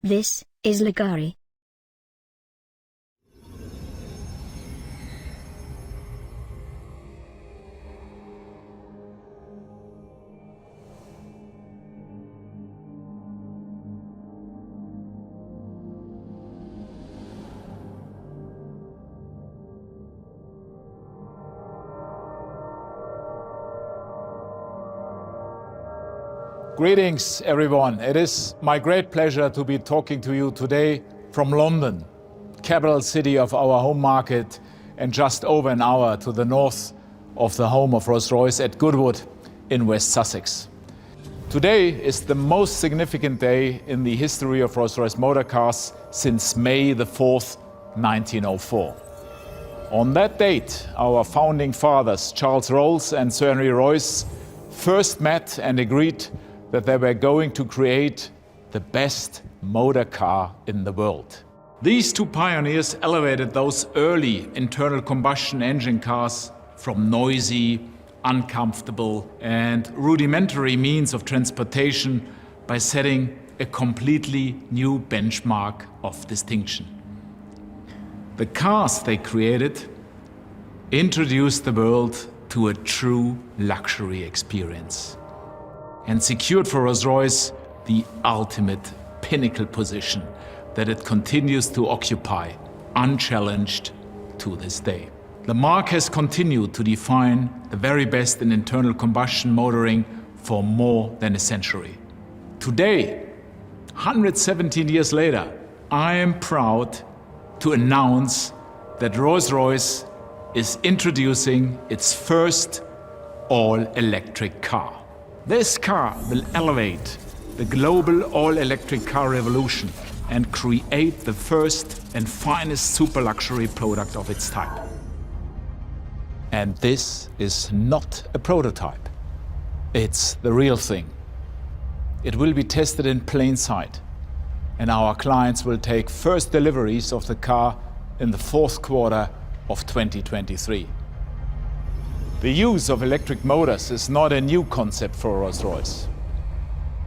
This is Lagari. Greetings, everyone. It is my great pleasure to be talking to you today from London, capital city of our home market, and just over an hour to the north of the home of Rolls-Royce at Goodwood in West Sussex. Today is the most significant day in the history of Rolls-Royce motor cars since May the 4th, 1904. On that date, our founding fathers, Charles Rolls and Sir Henry Royce, first met and agreed that they were going to create the best motor car in the world. These two pioneers elevated those early internal combustion engine cars from noisy, uncomfortable, and rudimentary means of transportation by setting a completely new benchmark of distinction. The cars they created introduced the world to a true luxury experience and secured for Rolls-Royce the ultimate pinnacle position that it continues to occupy, unchallenged to this day. The mark has continued to define the very best in internal combustion motoring for more than a century. Today, 117 years later, I am proud to announce that Rolls-Royce is introducing its first all-electric car. This car will elevate the global all-electric car revolution and create the first and finest super luxury product of its type. And this is not a prototype. It's the real thing. It will be tested in plain sight, and our clients will take first deliveries of the car in the fourth quarter of 2023. The use of electric motors is not a new concept for Rolls-Royce.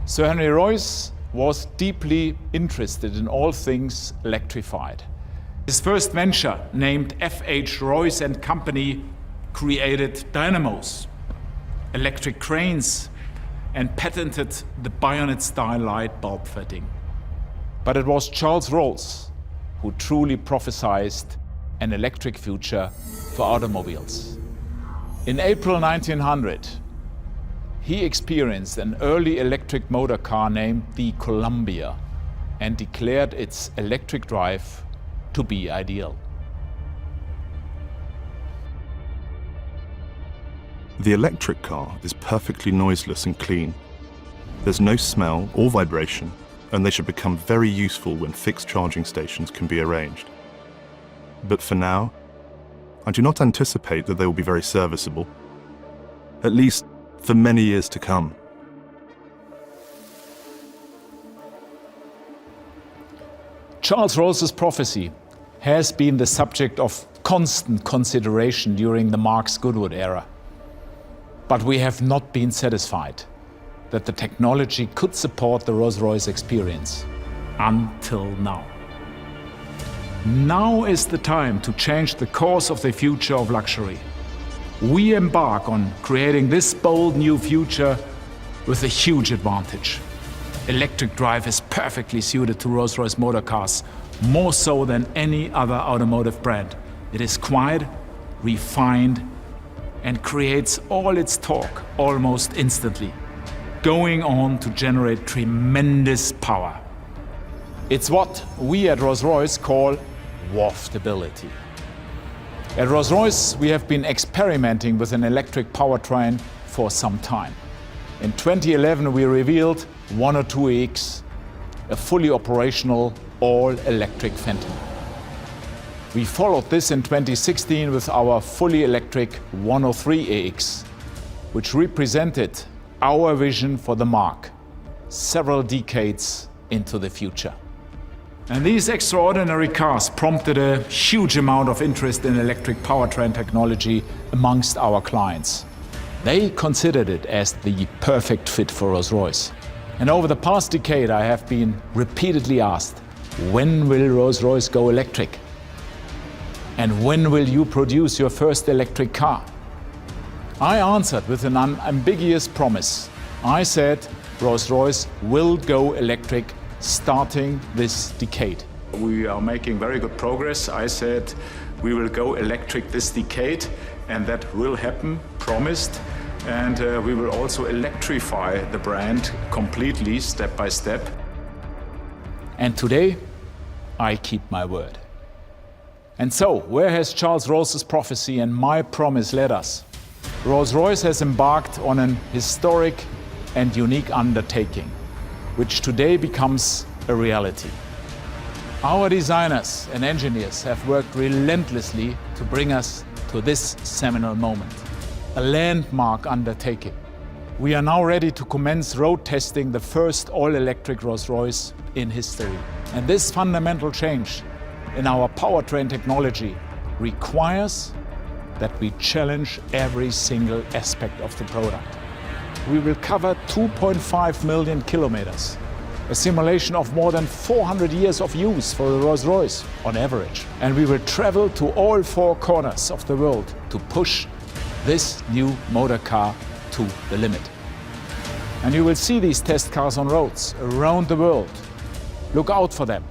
Sir Henry Royce was deeply interested in all things electrified. His first venture, named F.H. Royce and Company, created dynamos, electric cranes, and patented the bayonet-style light bulb fitting. But it was Charles Rolls who truly prophesied an electric future for automobiles. In April 1900, he experienced an early electric motor car named the Columbia and declared its electric drive to be ideal. The electric car is perfectly noiseless and clean. There's no smell or vibration, and they should become very useful when fixed charging stations can be arranged. But for now, I do not anticipate that they will be very serviceable, at least for many years to come. Charles Rolls's prophecy has been the subject of constant consideration during the Marx Goodwood era. But we have not been satisfied that the technology could support the Rolls-Royce experience until now. Now is the time to change the course of the future of luxury. We embark on creating this bold new future with a huge advantage. Electric drive is perfectly suited to Rolls-Royce motor cars, more so than any other automotive brand. It is quiet, refined, and creates all its torque almost instantly, going on to generate tremendous power. It's what we at Rolls-Royce call waftability. At Rolls-Royce, we have been experimenting with an electric powertrain for some time. In 2011, we revealed 102AX, a fully operational all-electric Phantom. We followed this in 2016 with our fully electric 103AX, which represented our vision for the mark several decades into the future. And these extraordinary cars prompted a huge amount of interest in electric powertrain technology amongst our clients. They considered it as the perfect fit for Rolls-Royce. And over the past decade, I have been repeatedly asked, when will Rolls-Royce go electric? And when will you produce your first electric car? I answered with an unambiguous promise. I said, Rolls-Royce will go electric starting this decade. We are making very good progress. I said, we will go electric this decade, and that will happen, promised. And we will also electrify the brand completely, step by step. And today, I keep my word. And so, where has Charles Ross's prophecy and my promise led us? Rolls-Royce has embarked on an historic and unique undertaking, which today becomes a reality. Our designers and engineers have worked relentlessly to bring us to this seminal moment, a landmark undertaking. We are now ready to commence road testing the first all-electric Rolls-Royce in history. And this fundamental change in our powertrain technology requires that we challenge every single aspect of the product. We will cover 2.5 million kilometers, a simulation of more than 400 years of use for a Rolls-Royce on average. And we will travel to all four corners of the world to push this new motor car to the limit. And you will see these test cars on roads around the world. Look out for them.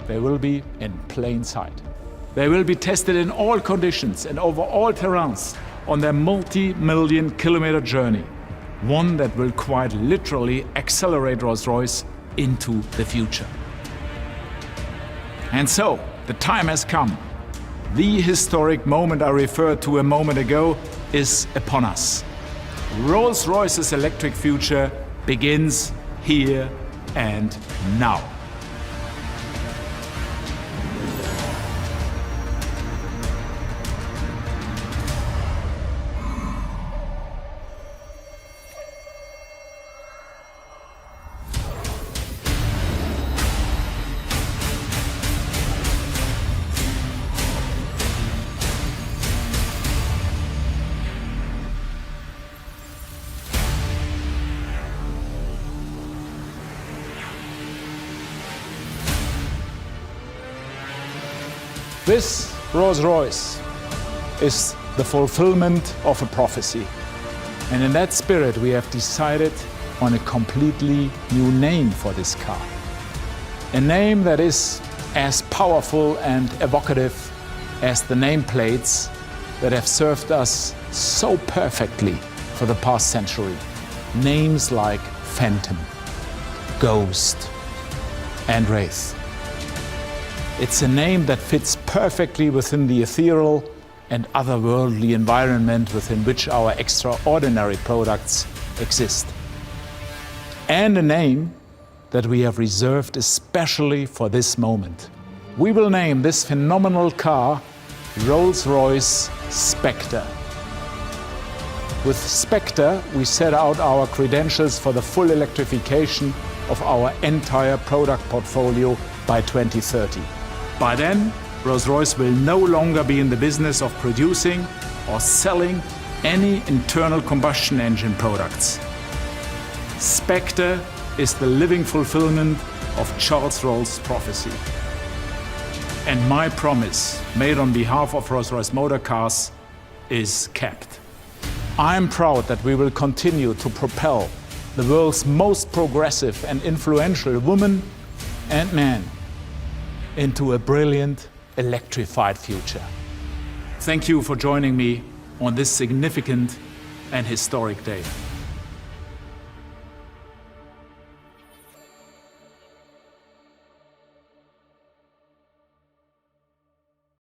They will be in plain sight. They will be tested in all conditions and over all terrains on their multi-million kilometer journey, one that will quite literally accelerate Rolls-Royce into the future. And so, the time has come. The historic moment I referred to a moment ago is upon us. Rolls-Royce's electric future begins here and now. This Rolls-Royce is the fulfillment of a prophecy. And in that spirit, we have decided on a completely new name for this car. A name that is as powerful and evocative as the nameplates that have served us so perfectly for the past century. Names like Phantom, Ghost, and Wraith. It's a name that fits perfectly within the ethereal and otherworldly environment within which our extraordinary products exist. And a name that we have reserved especially for this moment. We will name this phenomenal car Rolls-Royce Spectre. With Spectre, we set out our credentials for the full electrification of our entire product portfolio by 2030. By then, Rolls-Royce will no longer be in the business of producing or selling any internal combustion engine products. Spectre is the living fulfillment of Charles Roll's prophecy. And my promise, made on behalf of Rolls-Royce Motor Cars, is kept. I am proud that we will continue to propel the world's most progressive and influential woman and man into a brilliant, electrified future. Thank you for joining me on this significant and historic day.